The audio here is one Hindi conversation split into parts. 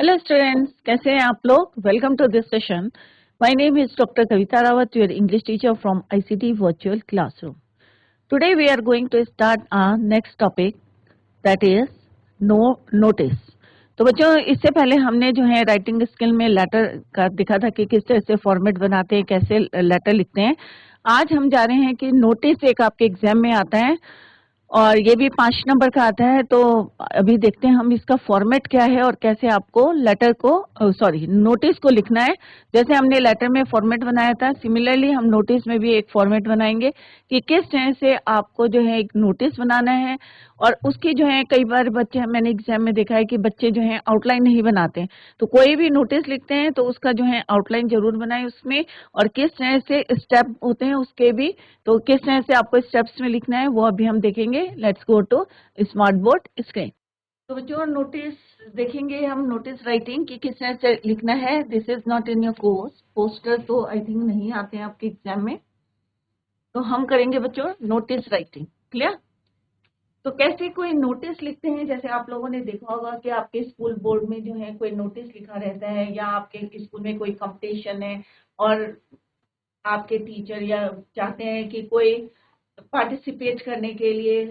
हेलो स्टूडेंट्स, कैसे हैं आप लोग। Welcome to this session. My name is doctor Kavita Rawat, your English teacher from ICT virtual classroom. Today we are going to start our next topic, that is notice. तो बच्चों, इससे पहले हमने जो है राइटिंग स्किल में लेटर का देखा था कि किस तरह से फॉर्मेट बनाते हैं, कैसे लेटर लिखते हैं। आज हम जा रहे हैं कि नोटिस एक आपके एग्जाम में आता है और ये भी 5 नंबर का आता है। तो अभी देखते हैं हम इसका फॉर्मेट क्या है और कैसे आपको लेटर को नोटिस को लिखना है। जैसे हमने लेटर में फॉर्मेट बनाया था, सिमिलरली हम नोटिस में भी एक फॉर्मेट बनाएंगे कि किस तरह से आपको जो है एक नोटिस बनाना है। और उसकी जो है कई बार बच्चे, मैंने एग्जाम में देखा है कि बच्चे जो है आउटलाइन नहीं बनाते हैं। तो कोई भी नोटिस लिखते हैं तो उसका जो है आउटलाइन जरूर बनाए उसमें, और किस तरह से स्टेप होते हैं उसके भी। तो किस तरह से आपको स्टेप्स में लिखना है वो अभी हम देखेंगे। Let's go to smart board screen. तो बच्चों, नोटिस देखेंगे हम, नोटिस राइटिंग की किस तरह से लिखना है। This is not in your course, poster तो आई थिंक नहीं आते हैं आपके एग्जाम में। तो हम करेंगे बच्चों नोटिस राइटिंग। क्लियर। तो कैसे कोई नोटिस लिखते हैं, जैसे आप लोगों ने देखा होगा कि आपके स्कूल बोर्ड में जो है कोई नोटिस लिखा रहता है, या आपके स्कूल में कोई कंपटीशन है और आपके टीचर या चाहते हैं कि कोई पार्टिसिपेट करने के लिए,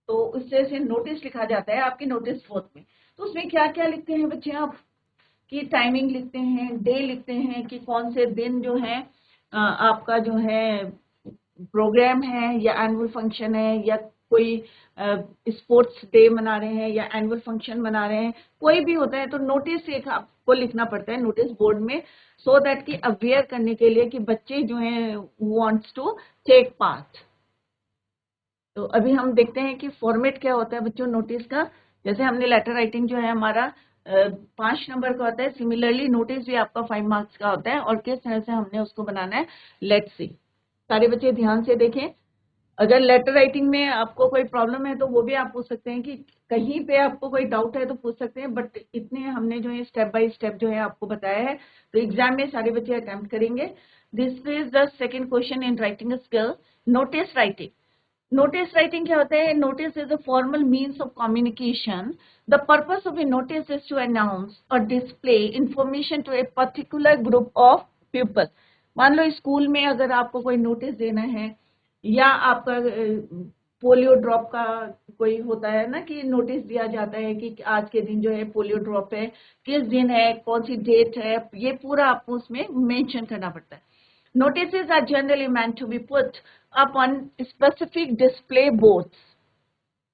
तो उस तरह से नोटिस लिखा जाता है आपके नोटिस बोर्ड में। तो उसमें क्या क्या लिखते हैं बच्चे आप, की टाइमिंग लिखते हैं, डे लिखते हैं कि कौन से दिन जो है आपका जो है प्रोग्राम है, या एनुअल फंक्शन है, या कोई स्पोर्ट्स डे मना रहे हैं, या एनुअल फंक्शन मना रहे हैं, कोई भी होता है। तो नोटिस एक आपको लिखना पड़ता है नोटिस बोर्ड में, सो दैट कि अवेयर करने के लिए कि बच्चे जो हैं वांट्स टू टेक पार्ट। तो अभी हम देखते हैं कि फॉर्मेट क्या होता है बच्चों नोटिस का। जैसे हमने लेटर राइटिंग जो है हमारा 5 नंबर का होता है, सिमिलरली नोटिस भी आपका 5 मार्क्स का होता है। और किस तरह से हमने उसको बनाना है, लेट्स सी। सारे बच्चे ध्यान से देखें। अगर लेटर राइटिंग में आपको कोई प्रॉब्लम है तो वो भी आप पूछ सकते हैं, कि कहीं पे आपको कोई डाउट है तो पूछ सकते हैं, बट इतने हमने जो है स्टेप बाय स्टेप जो है आपको बताया है, तो एग्जाम में सारे बच्चे अटेम्प्ट करेंगे। This is the second question in writing skill, notice writing. Notice writing क्या होता है? Notice is a formal means of communication. The purpose of a notice is to announce और display information to a particular group of people. मान लो स्कूल में अगर आपको कोई नोटिस देना है, या आपका पोलियो ड्रॉप का कोई होता है ना, कि नोटिस दिया जाता है कि आज के दिन जो है पोलियो ड्रॉप है, किस दिन है, कौन सी डेट है, ये पूरा आपको उसमें मेंशन करना पड़ता है। Notices are generally meant to be put up on specific display boards.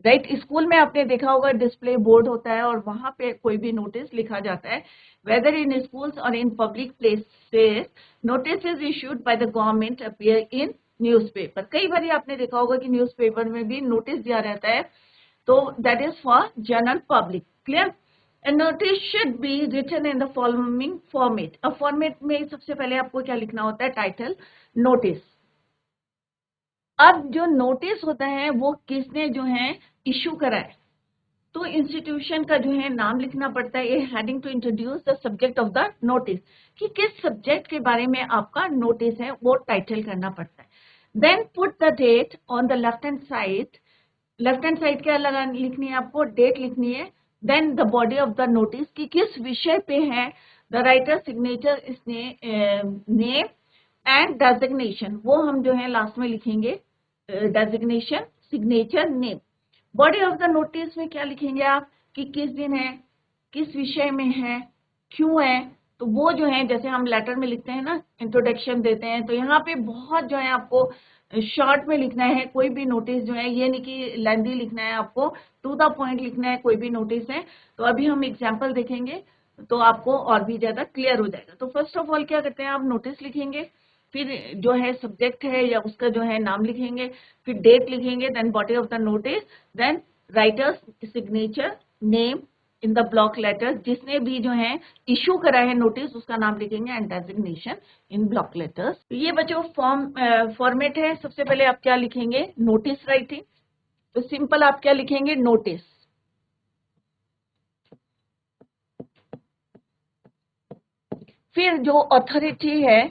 Right, school में आपने देखा होगा डिस्प्ले बोर्ड होता है और वहां पे कोई भी नोटिस लिखा जाता है। वेदर इन स्कूल्स और in public places, notice is issued by the government appear in newspaper. कई बार आपने देखा होगा कि न्यूज़पेपर में भी नोटिस दिया रहता है, तो that is for general public. Clear. A notice should be written in the following format. अब फॉर्मेट में सबसे पहले आपको क्या लिखना होता है? Title, notice. अब जो नोटिस होता है वो किसने जो है इशू करा है, तो इंस्टीट्यूशन का जो है नाम लिखना पड़ता है। ये heading to introduce the subject of the notice, कि किस सब्जेक्ट के बारे में आपका नोटिस है वो टाइटल करना पड़ता है। Then put the date on the left hand side. Left hand side क्या लगा लिखनी है आपको? डेट लिखनी है। Then the body of the notice, कि किस विषय पे है। The writer signature, name and designation, वो हम जो है लास्ट में लिखेंगे। Designation, signature, name. Body of the notice में क्या लिखेंगे आप, कि किस दिन है, किस विषय में है, क्यों है। तो वो जो है जैसे हम लेटर में लिखते हैं ना, इंट्रोडक्शन देते हैं, तो यहाँ पे बहुत जो है आपको शॉर्ट में लिखना है। कोई भी नोटिस जो है, ये नहीं कि लेंथी लिखना है, आपको टू द पॉइंट लिखना है कोई भी नोटिस है। तो अभी हम एग्जाम्पल देखेंगे तो आपको और भी ज्यादा क्लियर हो जाएगा। तो फर्स्ट ऑफ ऑल क्या करते हैं, आप नोटिस लिखेंगे, फिर जो है सब्जेक्ट है या उसका जो है नाम लिखेंगे, फिर डेट लिखेंगे, then body of the notice, then writer's signature, name in the block letter, जिसने भी जो है इशू करा है नोटिस उसका नाम लिखेंगे, and designation in block letters. ये बच्चों फॉर्मेट है। सबसे पहले आप क्या लिखेंगे? Notice writing. तो सिंपल आप क्या लिखेंगे? नोटिस। फिर जो अथॉरिटी है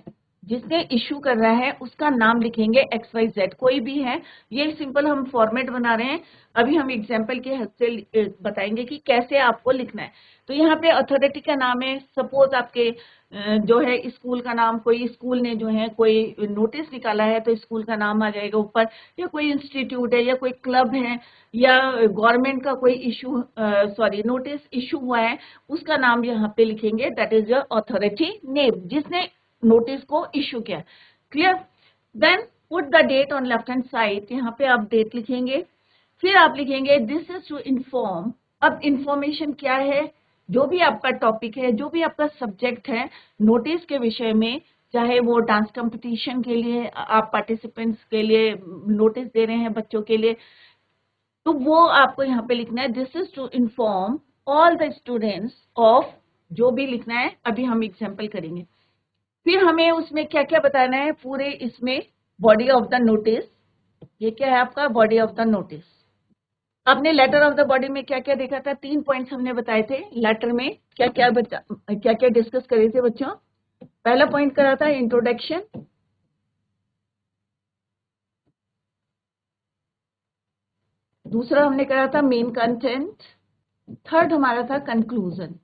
जिसने इशू कर रहा है उसका नाम लिखेंगे XYZ, कोई भी है। ये सिंपल हम फॉर्मेट बना रहे हैं, अभी हम एग्जाम्पल की हेल्प से बताएंगे कि कैसे आपको लिखना है। तो यहाँ पे अथॉरिटी का नाम है, सपोज आपके जो है स्कूल का नाम, कोई स्कूल ने जो है कोई नोटिस निकाला है तो स्कूल का नाम आ जाएगा ऊपर, या कोई इंस्टीट्यूट है या कोई क्लब है या गवर्नमेंट का कोई इशू नोटिस इशू हुआ है, उसका नाम यहाँ पे लिखेंगे, that is your authority name, जिसने नोटिस को इशू किया। Clear? Then put the date on left hand side, यहाँ पे आप डेट लिखेंगे। फिर आप लिखेंगे दिस इज टू इन्फॉर्म। अब इंफॉर्मेशन क्या है? जो भी आपका टॉपिक है, जो भी आपका सब्जेक्ट है नोटिस के विषय में, चाहे वो डांस कंपटीशन के लिए आप पार्टिसिपेंट्स के लिए नोटिस दे रहे हैं बच्चों के लिए, तो वो आपको यहाँ पे लिखना है this is to inform all the students of, जो भी लिखना है अभी हम एग्जाम्पल करेंगे। फिर हमें उसमें क्या क्या बताना है पूरे इसमें, बॉडी ऑफ द नोटिस, ये क्या है आपका बॉडी ऑफ द नोटिस। आपने लेटर ऑफ द बॉडी में क्या क्या देखा था? 3 पॉइंट्स हमने बताए थे। लेटर में क्या क्या डिस्कस करे थे बच्चों? पहला पॉइंट करा था इंट्रोडक्शन, दूसरा हमने करा था मेन कंटेंट, थर्ड हमारा था कंक्लूजन।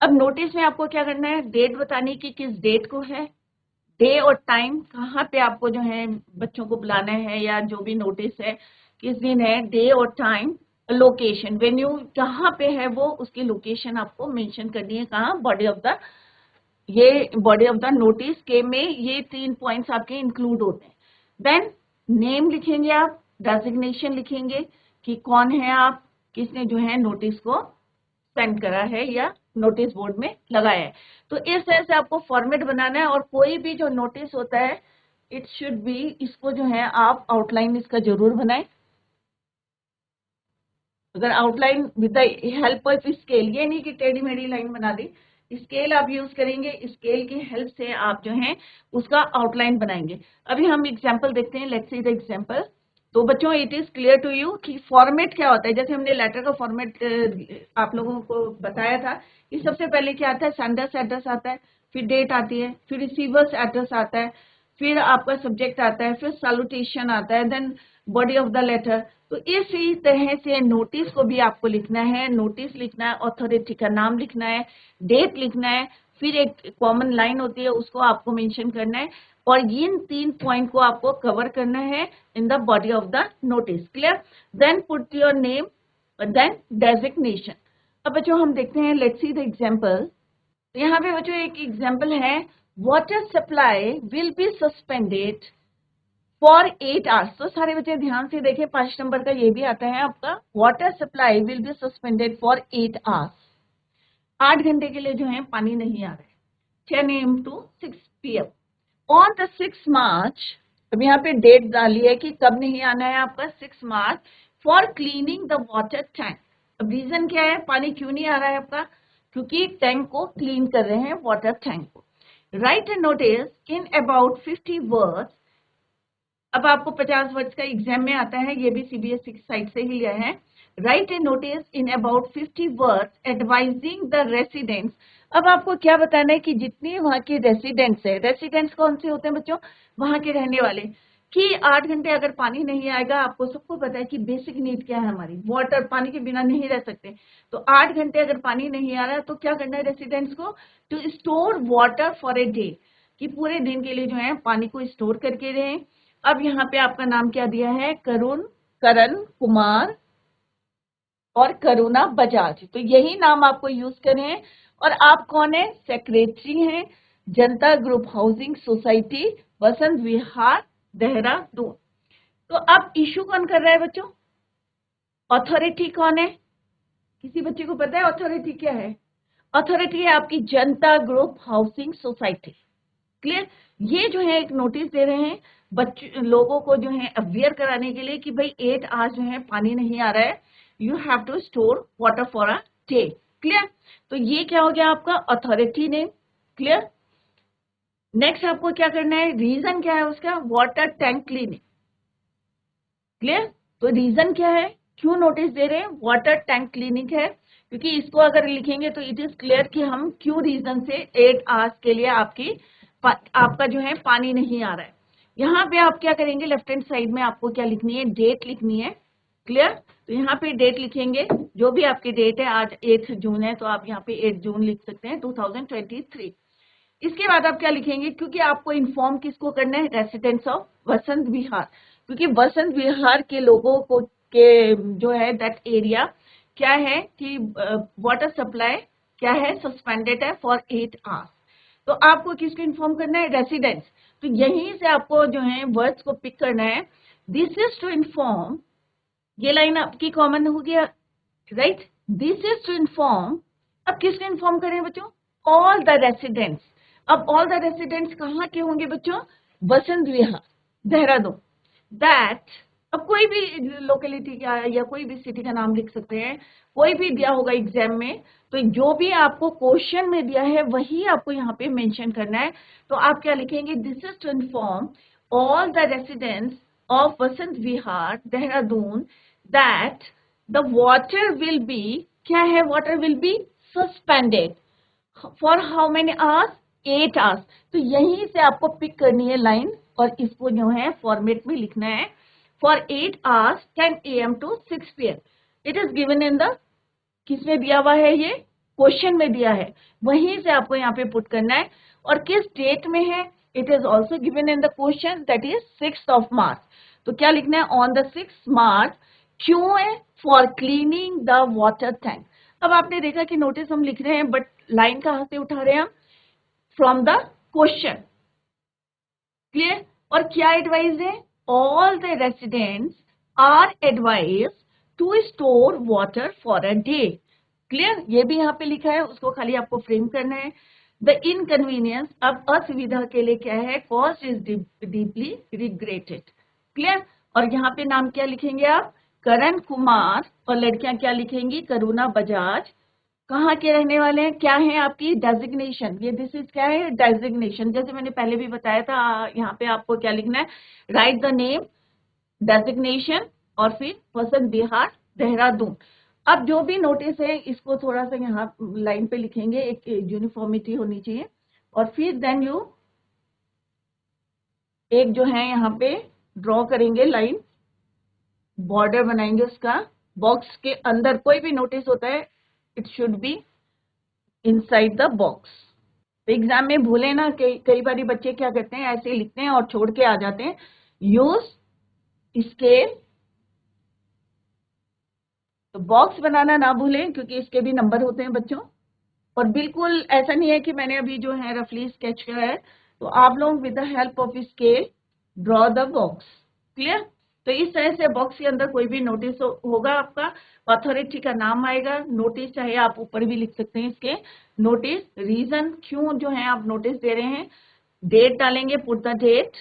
अब नोटिस में आपको क्या करना है? डेट बतानी कि किस डेट को है, डे और टाइम, कहाँ पे आपको जो है बच्चों को बुलाना है या जो भी नोटिस है किस दिन है, डे और टाइम, लोकेशन, वेन्यू कहाँ पे है वो, उसकी लोकेशन आपको मेंशन करनी है। कहाँ? बॉडी ऑफ द, ये बॉडी ऑफ द नोटिस के में ये 3 पॉइंट्स आपके इंक्लूड होते हैं। देन नेम लिखेंगे आप, डेजिग्नेशन लिखेंगे कि कौन है आप, किसने जो है नोटिस को सेंड करा है या नोटिस बोर्ड में लगाया है। तो इस तरह से आपको फॉर्मेट बनाना है, और कोई भी जो नोटिस होता है इट शुड बी, इसको जो है आप आउटलाइन इसका जरूर बनाएं। अगर outline with the help of scale, ये नहीं कि टेढ़ी मेढ़ी लाइन बना दी, स्केल आप यूज करेंगे, स्केल की हेल्प से आप जो है उसका आउटलाइन बनाएंगे। अभी हम एग्जांपल देखते हैं, लेट्स सी द एग्जांपल। तो बच्चों it is clear to you कि फॉर्मेट क्या होता है। जैसे हमने लेटर का फॉर्मेट आप लोगों को बताया था कि सबसे पहले क्या आता है, सेंडर्स एड्रेस आता है, फिर डेट आती है, फिर रिसीवर्स एड्रेस आता है, फिर आपका सब्जेक्ट आता है, फिर सैल्यूटेशन आता है, then body of the letter. तो इसी तरह से नोटिस को भी आपको लिखना है, नोटिस लिखना है, अथॉरिटी का नाम लिखना है, डेट लिखना है, फिर एक कॉमन लाइन होती है उसको आपको मेंशन करना है, और इन 3 पॉइंट को आपको कवर करना है in the body of the notice. Clear? Then put your name, then designation. अब बच्चों हम देखते हैं, लेट्स सी द एग्जांपल। यहाँ पे बच्चों एक एग्जांपल है, water supply will be suspended for 8 hours. तो सारे बच्चे ध्यान से देखें, 5 नंबर का ये भी आता है आपका, water supply will be suspended for 8 hours. 8 घंटे के लिए जो है पानी नहीं आ रहा है, 10 AM to 6 PM on the 6 मार्च। अब यहाँ पे डेट डाली है कि कब नहीं आना है आपका, 6 March, for cleaning the water tank. अब रीजन क्या है, पानी क्यों नहीं आ रहा है आपका? क्योंकि टैंक को क्लीन कर रहे हैं, वाटर टैंक को। Right a notice in about 50 words. अब आपको 50 वर्ड्स का एग्जाम में आता है, ये भी CBSE की साइट से ही लिया है। Right a notice in about 50 words advising the residents. अब आपको क्या बताना है कि जितनी वहाँ की रेसिडेंट्स है, रेसिडेंट्स कौन से होते हैं बच्चों? वहाँ के रहने वाले, कि 8 घंटे अगर पानी नहीं आएगा, आपको सबको पता है कि बेसिक नीड क्या है हमारी, वाटर, पानी के बिना नहीं रह सकते। तो 8 घंटे अगर पानी नहीं आ रहा है तो क्या करना है रेसिडेंट्स को? To store water for a day, कि पूरे दिन के लिए जो है पानी को स्टोर करके रहें। अब यहाँ पे आपका नाम क्या दिया है, करण कुमार और करुणा बजाज, तो यही नाम आपको यूज करें। और आप कौन है? सेक्रेटरी हैं, जनता group housing society, Basant Vihar, Dehradun. तो अब इशू कौन कर रहा है बच्चों? अथॉरिटी कौन है? किसी बच्चे को पता है अथॉरिटी क्या है? अथॉरिटी है आपकी जनता ग्रुप हाउसिंग सोसाइटी। क्लियर? ये जो है एक नोटिस दे रहे हैं बच्चों लोगों को जो है अवेयर कराने के लिए कि भाई 8 आवर्स जो है पानी नहीं आ रहा है, you have to store water for a day. Clear? तो ये क्या हो गया आपका अथॉरिटी ने। क्लियर? नेक्स्ट आपको क्या करना है, रीजन क्या है उसका, वाटर टैंक क्लीनिंग। क्लियर? तो रीजन क्या है, क्यों नोटिस दे रहे हैं? वाटर टैंक क्लीनिंग है, क्योंकि इसको अगर लिखेंगे तो इट इज क्लियर कि हम क्यों रीजन से 8 आवर्स के लिए आपका जो है पानी नहीं आ रहा है। यहाँ पे आप क्या करेंगे, लेफ्ट हैंड साइड में आपको क्या लिखनी है, डेट लिखनी है। क्लियर? तो यहाँ पे डेट लिखेंगे, जो भी आपकी डेट है, आज 8 जून है तो आप यहाँ पे 8 जून लिख सकते हैं 2023। इसके बाद आप क्या लिखेंगे, क्योंकि आपको इन्फॉर्म किसको करना है, रेसिडेंट्स ऑफ वसंत विहार, क्योंकि वसंत विहार के लोगों को के जो है दैट एरिया क्या है कि वाटर सप्लाई क्या है, सस्पेंडेड है फॉर 8 आवर्स। तो आपको किसको इन्फॉर्म करना है, रेसिडेंट्स। तो यहीं से आपको जो है वर्ड्स को पिक करना है। दिस इज टू इन्फॉर्म, ये लाइन आपकी कॉमन हो गया, right. This is to inform, अब किसको इन्फॉर्म करें बच्चों, ऑल द रेसिडेंट्स। अब ऑल द रेसिडेंट्स कहाँ के होंगे बच्चों, वसंत विहार देहरादून, दैट, अब कोई भी लोकेलिटी का या कोई भी सिटी का नाम लिख सकते हैं, कोई भी दिया होगा एग्जाम में, तो जो भी आपको क्वेश्चन में दिया है वही आपको यहाँ पे मेंशन करना है। तो आप क्या लिखेंगे, this is to inform all the residents of Vasant Vihar Dehradun that the water will be, क्या है, water will be suspended for how many hours, 8 hours. तो यहीं से आपको पिक करनी है लाइन और इसको जो है फॉर्मेट में लिखना है, for 8 hours 10 AM to 6 PM। It is given in the, किसमें दिया हुआ है, ये क्वेश्चन में दिया है, वहीं से आपको यहाँ पे पुट करना है। और किस डेट में है, it is also given in the question, that is 6 मार्च। तो क्या लिखना है, ऑन द 6 मार्च, क्यों है, for cleaning the water tank. अब आपने देखा कि नोटिस हम लिख रहे हैं बट लाइन कहाँ से उठा रहे हैं हम, फ्रॉम द क्वेश्चन। क्लियर? और क्या एडवाइज है, all the residents are advise to store water for a day. Clear? ये भी यहाँ पे लिखा है, उसको खाली आपको फ्रेम करना है। द इनकन्वीनियंस, अब असुविधा के लिए क्या है, cost is deeply regretted. Clear? और यहाँ पे नाम क्या लिखेंगे आप, करण कुमार, और लड़कियां क्या लिखेंगी, करुणा बजाज। कहाँ के रहने वाले हैं, क्या है आपकी डेजिग्नेशन, ये दिस इज क्या है, डेजिग्नेशन। जैसे मैंने पहले भी बताया था, यहाँ पे आपको क्या लिखना है, राइट द नेम, डेजिग्नेशन, और फिर वसंत विहार देहरादून। अब जो भी नोटिस है इसको थोड़ा सा यहाँ लाइन पे लिखेंगे, एक यूनिफॉर्मिटी होनी चाहिए। और फिर देन यू एक जो है यहाँ पे ड्रॉ करेंगे लाइन, बॉर्डर बनाएंगे उसका। बॉक्स के अंदर कोई भी नोटिस होता है, it should be inside the box. Exam में भूले ना, कई बार बच्चे क्या करते हैं, ऐसे लिखते हैं और छोड़ के आ जाते हैं, यूज स्केल। तो बॉक्स बनाना ना भूलें, क्योंकि इसके भी नंबर होते हैं बच्चों। और बिल्कुल ऐसा नहीं है कि मैंने अभी जो है रफली स्केच किया है, तो आप लोग with the help of scale draw the box. Clear? तो इस तरह से बॉक्स के अंदर कोई भी नोटिस होगा, आपका अथॉरिटी का नाम आएगा, नोटिस चाहे आप ऊपर भी लिख सकते हैं इसके, नोटिस, रीजन क्यों जो है आप नोटिस दे रहे हैं, डेट डालेंगे, पुट द डेट।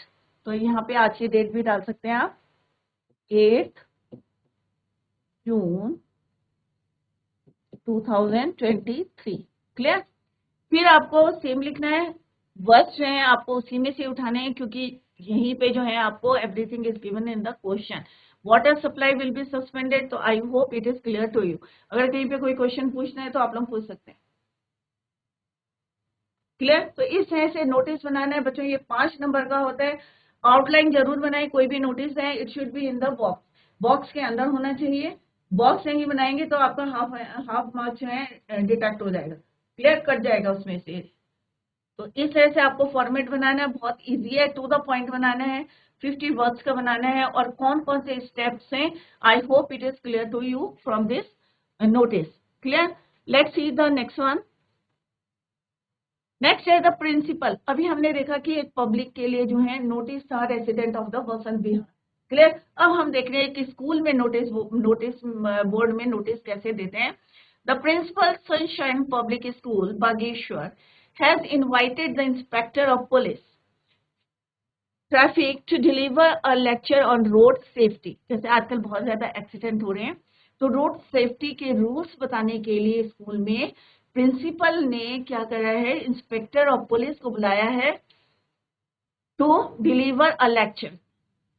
तो यहाँ पे आज की डेट भी डाल सकते हैं आप, 8 जून 2023। क्लियर? फिर आपको सेम लिखना है, वर्ड्स जो है आपको उसी में से उठाने हैं, क्योंकि यहीं पे जो है आपको everything is given in the question. Water supply will be suspended, तो I hope it is clear to you. अगर कहीं पे कोई क्वेश्चन पूछना है तो आप लोग पूछ सकते हैं। क्लियर? तो इस तरह से नोटिस बनाना है बच्चों, ये 5 नंबर का होता है। आउटलाइन जरूर बनाए, कोई भी नोटिस है it should be in the box, box के अंदर होना चाहिए। बॉक्स नहीं बनाएंगे तो आपका हाफ मार्क्स जो है डिडक्ट हो जाएगा, क्लियर, कट जाएगा उसमें से। तो इस तरह से आपको फॉर्मेट बनाना है, बहुत इजी है, टू द पॉइंट बनाना है, 50 वर्ड्स का बनाना है। और कौन कौन से स्टेप्स हैं, I hope it is clear to you from this notice. Clear? Let's see the next one. Next है द प्रिंसिपल। अभी हमने देखा कि एक पब्लिक के लिए जो है नोटिस था, resident of the Vasant Vihar. Clear? अब हम देख रहे हैं कि स्कूल में नोटिस बोर्ड में नोटिस कैसे देते हैं। The principal Sunshine Public School Bageshwar has invited the inspector of police traffic to deliver a lecture on road safety। जैसे आजकल बहुत ज्यादा एक्सीडेंट हो रहे हैं, तो रोड सेफ्टी के रूल्स बताने के लिए स्कूल में प्रिंसिपल ने क्या करा है, इंस्पेक्टर ऑफ पुलिस को बुलाया है to deliver a lecture.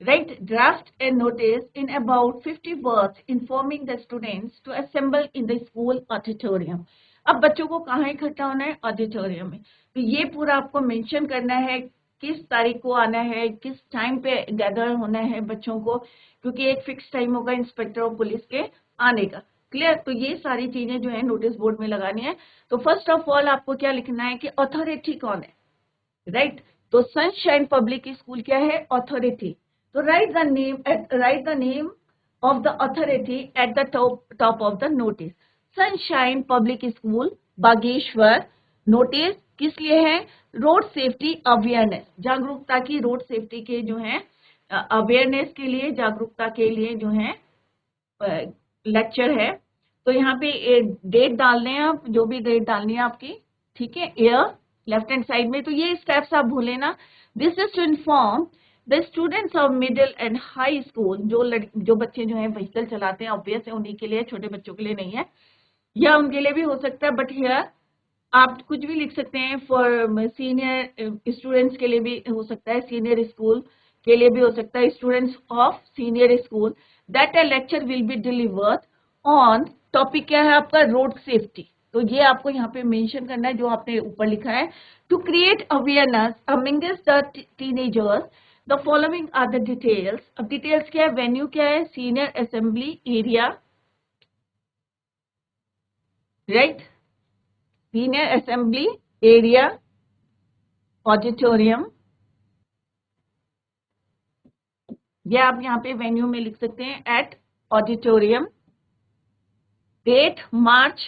Write draft a notice in about 50 words informing the students to assemble in the school auditorium. अब बच्चों को कहाँ इकट्ठा होना है? ऑडिटोरियम में. तो ये पूरा आपको मेंशन करना है किस तारीख को आना है, किस टाइम पे गैदर होना है बच्चों को, क्योंकि एक फिक्स टाइम होगा इंस्पेक्टर ऑफ पुलिस के आने का. क्लियर? तो ये सारी चीजें जो है नोटिस बोर्ड में लगानी है. तो फर्स्ट ऑफ ऑल आपको क्या लिखना है कि अथॉरिटी कौन है, राइट? तो सनशाइन पब्लिक स्कूल क्या है? अथॉरिटी. तो write the name of the authority at the top of the notice. Sunshine Public School, Bageshwar. Notice किस लिए है? रोड सेफ्टी अवेयरनेस, जागरूकता की, रोड सेफ्टी के जो है अवेयरनेस के लिए, जागरूकता के लिए जो है लेक्चर है. तो यहाँ पे डेट डाल दें आप, जो भी डेट डालनी है आपकी, ठीक है, ईयर लेफ्ट हैंड साइड में. तो ये स्टेप्स आप भूले ना. This is to inform the students of middle and high school. जो बच्चे जो है व्हीकल चलाते हैं, ऑब्वियस है उन्हीं के लिए, छोटे बच्चों के लिए नहीं है, या उनके लिए भी हो सकता है, बट हियर आप कुछ भी लिख सकते हैं. फॉर सीनियर स्टूडेंट्स के लिए भी हो सकता है, सीनियर स्कूल के लिए भी हो सकता है, students of senior school, that a lecture will be delivered on. Topic क्या है आपका? Road safety. तो ये आपको यहाँ पे मेंशन करना है जो आपने ऊपर लिखा है. To create awareness amongst the teenagers, the following are the details. अब डिटेल्स क्या है? वेन्यू क्या है? Senior assembly area, right? Senior assembly area, auditorium. ये आप यहाँ पे वेन्यू में लिख सकते हैं, एट ऑडिटोरियम. डेट मार्च,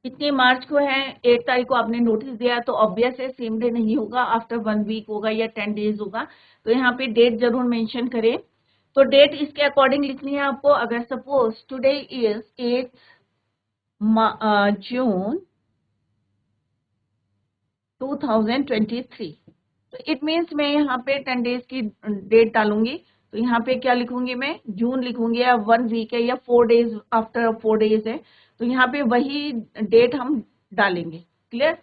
कितने मार्च को है? 8 तारीख को आपने नोटिस दिया, तो ऑब्वियस है सेम डे नहीं होगा, आफ्टर 1 वीक होगा या 10 डेज होगा. तो यहाँ पे डेट जरूर मेंशन करें. तो डेट इसके अकॉर्डिंग लिखनी है आपको. अगर सपोज टुडे इज 8 जून 2023, तो इट मीन्स मैं यहाँ पे 10 डेज की डेट डालूंगी. तो यहाँ पे क्या लिखूंगी मैं? जून लिखूंगी, या 1 वीक है, या 4 डेज, आफ्टर 4 डेज है. तो यहाँ पे वही डेट हम डालेंगे. क्लियर?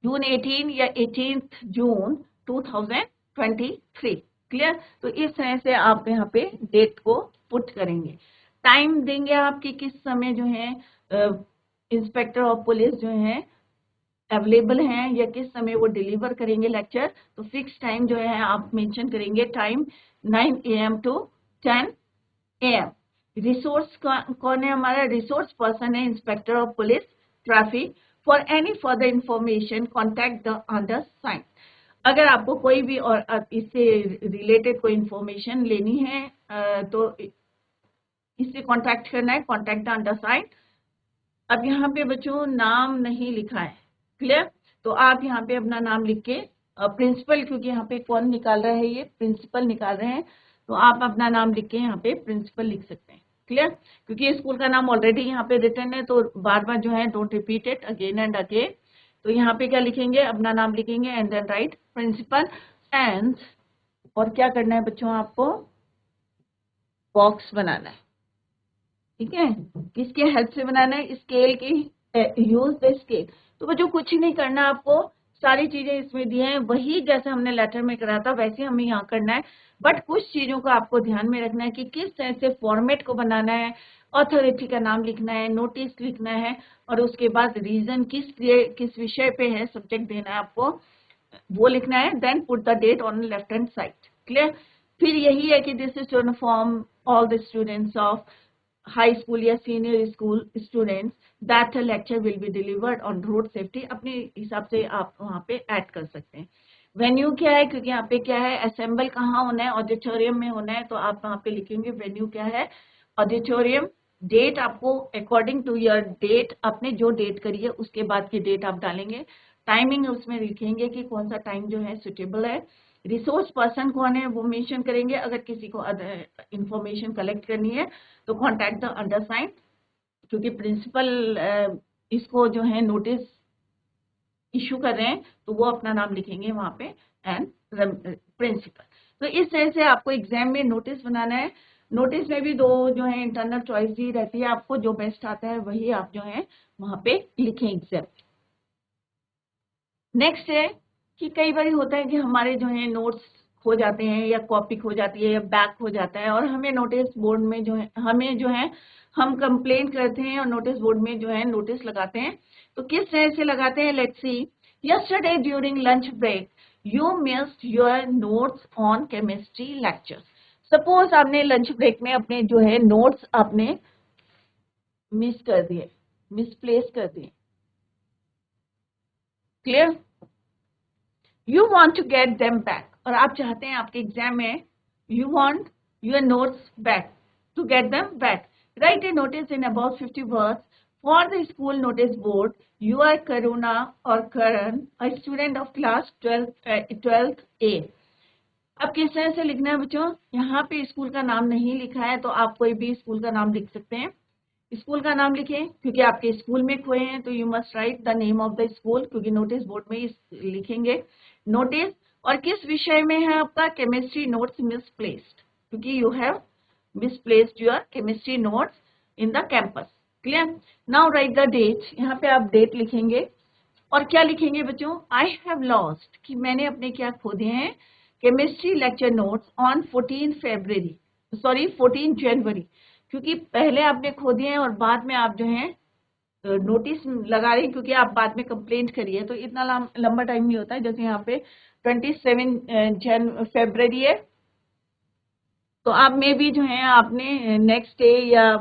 जून 18 या 18 जून 2023. क्लियर? तो इस तरह से आप यहाँ पे डेट को पुट करेंगे. टाइम देंगे आपकी किस समय जो है इंस्पेक्टर ऑफ पुलिस जो है अवेलेबल हैं, या किस समय वो डिलीवर करेंगे लेक्चर. तो फिक्स टाइम जो है आप मेंशन करेंगे. Time 9 AM to 10 AM. Resource कौन है हमारा? रिसोर्स पर्सन है inspector of police traffic. For any further information contact the undersigned. अगर आपको कोई भी और इससे रिलेटेड कोई इंफॉर्मेशन लेनी है तो इससे कॉन्टैक्ट करना है, कॉन्टैक्ट द अंडरसाइंड. अब यहाँ पे बच्चों नाम नहीं लिखा है. क्लियर? तो आप यहाँ पे अपना नाम लिख के, प्रिंसिपल, क्योंकि यहाँ पे कौन निकाल रहा है? ये प्रिंसिपल निकाल रहे हैं, तो आप अपना नाम लिख के यहाँ पे प्रिंसिपल लिख सकते हैं. क्लियर? क्योंकि स्कूल का नाम ऑलरेडी यहाँ पे रिटर्न है, तो बार बार जो है don't repeat it again and again. तो यहाँ पे क्या लिखेंगे? अपना नाम लिखेंगे and then write principal. And और क्या करना है बच्चों? आपको बॉक्स बनाना है. ठीक है? किसके हेल्प से बनाना है? स्केल की, यूज द स्केल. तो बच्चों कुछ ही नहीं करना आपको, सारी चीजें इसमें दी हैं, वही जैसे हमने लेटर में करा था वैसे हमें यहाँ करना है. बट कुछ चीजों को आपको ध्यान में रखना है कि किस तरह से फॉर्मेट को बनाना है. अथॉरिटी का नाम लिखना है, नोटिस लिखना है, और उसके बाद रीजन किस विषय पे है, सब्जेक्ट देना है आपको, वो लिखना है. Then put the date on left hand side. Clear? फिर यही है कि this is to inform all the students of high school या senior school students that a lecture will be delivered on road safety. अपने हिसाब से आप वहाँ पे ऐड कर सकते हैं. वेन्यू क्या है? क्योंकि यहाँ पे क्या है, असेंबल कहाँ होना है? ऑडिटोरियम में होना है, तो आप वहाँ पे लिखेंगे वेन्यू क्या है? ऑडिटोरियम. डेट आपको अकॉर्डिंग टू योर डेट, आपने जो डेट करी है उसके बाद की डेट आप डालेंगे. टाइमिंग उसमें लिखेंगे कि कौन सा टाइम जो है सुटेबल है. रिसोर्स पर्सन कौन है वो मेंशन करेंगे. अगर किसी को इंफॉर्मेशन कलेक्ट करनी है तो कॉन्टैक्ट द अंडरसाइंड, क्योंकि प्रिंसिपल इसको जो है नोटिस इशू कर रहे हैं, तो वो अपना नाम लिखेंगे वहां पे एंड प्रिंसिपल. तो इस तरह से आपको एग्जाम में नोटिस बनाना है. नोटिस में भी दो जो है इंटरनल चॉइस दी रहती है आपको, जो बेस्ट आता है वही आप जो है वहां पे लिखें एग्जाम. नेक्स्ट है कि कई बार होता है कि हमारे जो है नोट्स खो जाते हैं या कॉपी खो जाती है या बैग खो जाता है और हमें नोटिस बोर्ड में जो है हम कंप्लेंट करते हैं और नोटिस बोर्ड में जो है नोटिस लगाते हैं। तो किस तरह से लगाते हैं, let's see. Yesterday during lunch break you missed your notes on chemistry lecture. Suppose आपने लंच ब्रेक में अपने जो है नोट्स आपने मिस कर दिए, मिसप्लेस कर दिए। Clear? You want to get them back, और आप चाहते हैं आपके एग्जाम में you want your notes back, to get them back. Write a notice in about 50 words for the school notice board. You are Karuna और Karan, a student of class 12th A। अब किस तरह से लिखना है बच्चों, यहाँ पे स्कूल का नाम नहीं लिखा है तो आप कोई भी स्कूल का नाम लिख सकते हैं। स्कूल का नाम लिखें, क्योंकि आपके स्कूल में खोए हैं तो you must write the name of the school, क्योंकि नोटिस बोर्ड में ही लिखेंगे नोटिस। और किस विषय में है आपका, केमिस्ट्री नोट्स मिसप्लेस्ड, क्योंकि you have misplaced your chemistry notes in the campus. Clear? Now write the date, यहाँ पे आप डेट लिखेंगे और क्या लिखेंगे बच्चों, आई हैव लॉस्ट, कि मैंने अपने क्या खो दिए हैं, केमिस्ट्री लेक्चर नोट्स ऑन 14 जनवरी, क्योंकि पहले आपने खो दिए हैं और बाद में आप जो है नोटिस लगा रहे हैं, क्योंकि आप बाद में कंप्लेंट करिए तो इतना लंबा टाइम नहीं होता है। जैसे यहाँ पे 27 फरवरी है, तो आप में भी जो है आपने नेक्स्ट डे या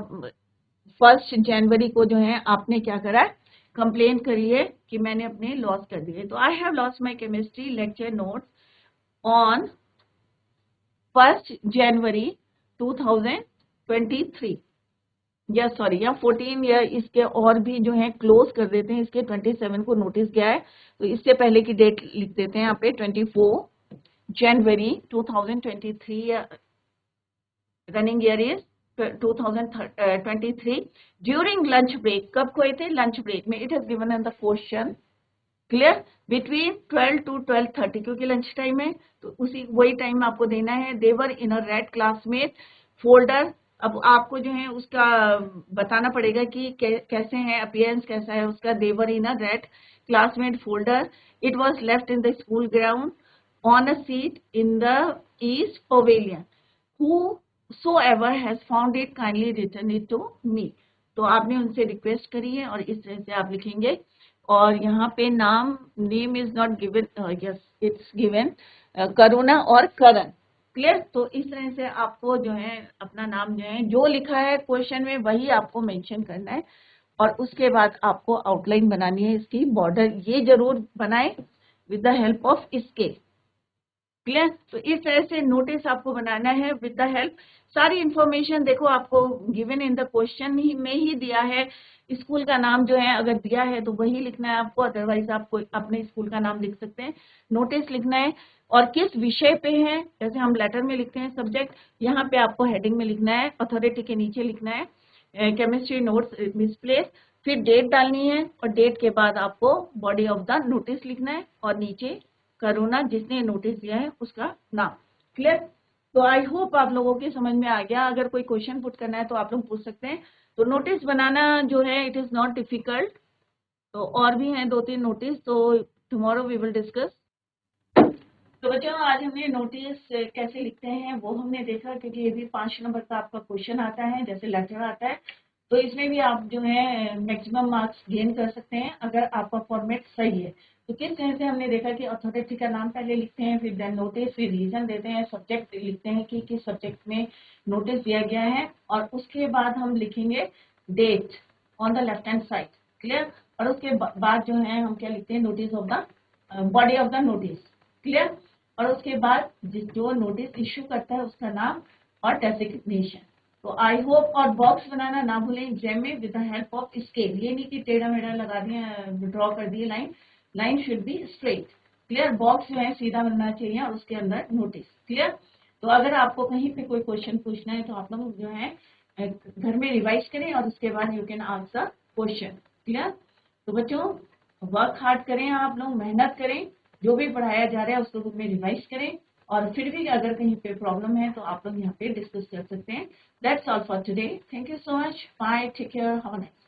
1 जनवरी को जो है आपने क्या करा है, कंप्लेंट करी है कि मैंने अपने लॉस कर दिए। तो I have lost my chemistry lecture notes on 1 जनवरी 2023, या सॉरी या 14, या इसके और भी जो है क्लोज कर देते हैं, इसके 27 को नोटिस गया है तो इससे पहले की डेट लिख देते हैं यहाँ पे 24 जनवरी 2023, running year is 2023। During lunch break, कब खोए थे, लंच ब्रेक में। It has given in the question. Clear? Between 12 to 12:30, क्योंकि लंच टाइम है तो वही टाइम आपको देना है। देवर in a red classmate folder. अब आपको जो है उसका बताना पड़ेगा कि कैसे है, अपीयरेंस कैसा है उसका। They were in a red classmate folder. It was left in the school ground on a seat in the east pavilion. Whosoever has found it kindly return it to me। तो आपने उनसे रिक्वेस्ट करी है और इस तरह से आप लिखेंगे। और यहाँ पे name is not given, yes it's given Karuna और करण। क्लियर? तो इस तरह से आपको जो है अपना नाम जो है जो लिखा है क्वेश्चन में वही आपको मेंशन करना है, और उसके बाद आपको आउटलाइन बनानी है इसकी। बॉर्डर ये जरूर बनाए with the help of scale. Clear? तो इस तरह से नोटिस आपको बनाना है विद द हेल्प। सारी इंफॉर्मेशन देखो आपको गिवन इन द क्वेश्चन में ही दिया है। स्कूल का नाम जो है अगर दिया है तो वही लिखना है आपको, अदरवाइज आप अपने स्कूल का नाम लिख सकते हैं। नोटिस लिखना है और किस विषय पे है, जैसे हम लेटर में लिखते हैं सब्जेक्ट, यहाँ पे आपको हेडिंग में लिखना है, अथॉरिटी के नीचे लिखना है केमिस्ट्री नोट्स मिसप्लेस। फिर डेट डालनी है और डेट के बाद आपको बॉडी ऑफ द नोटिस लिखना है और नीचे करुणा जिसने नोटिस दिया है उसका नाम। क्लियर? तो आई होप आप लोगों के समझ में आ गया। अगर कोई क्वेश्चन पुट करना है तो आप लोग पूछ सकते हैं। तो नोटिस बनाना जो है इट इज नॉट डिफिकल्ट। तो और भी हैं 2-3 नोटिस, तो टुमारो वी विल डिस्कस। तो बच्चों आज हमने नोटिस कैसे लिखते हैं वो हमने देखा, क्योंकि ये भी 5 नंबर का आपका क्वेश्चन आता है जैसे लेटर आता है, तो इसमें भी आप जो है मैक्सिमम मार्क्स गेन कर सकते हैं अगर आपका फॉर्मेट सही है। तो किस तरह से हमने देखा कि अथॉरिटी का नाम पहले लिखते हैं, फिर देन नोटिस, फिर रीजन देते हैं, सब्जेक्ट लिखते हैं कि किस सब्जेक्ट में नोटिस दिया गया है, और उसके बाद हम लिखेंगे date on the left hand side. Clear? और उसके बाद जो है हम क्या लिखते हैं, notice of the body of the notice. Clear? और उसके बाद जो नोटिस इश्यू करता है उसका नाम और डेजिग्नेशन। तो आई होप, और बॉक्स बनाना ना भूलें एग्जाम में with the help of scale. ये नहीं कि टेढ़ा मेढ़ा लगा दिए, ड्रॉ कर दिए line, line should be straight. Clear? Box जो है सीधा बनना चाहिए और उसके अंदर नोटिस। क्लियर? तो अगर आपको कहीं पे कोई क्वेश्चन पूछना है तो आप लोग जो है घर में रिवाइज करें और उसके बाद you can answer question. Clear? तो बच्चों वर्क हार्ड करें, आप लोग मेहनत करें, जो भी पढ़ाया जा रहा है उसको बुक में रिवाइज करें, और फिर भी अगर कहीं पे प्रॉब्लम है तो आप लोग यहाँ पे डिस्कस कर सकते हैं। That's all for today. Thank you so much. Bye, take care, have a nice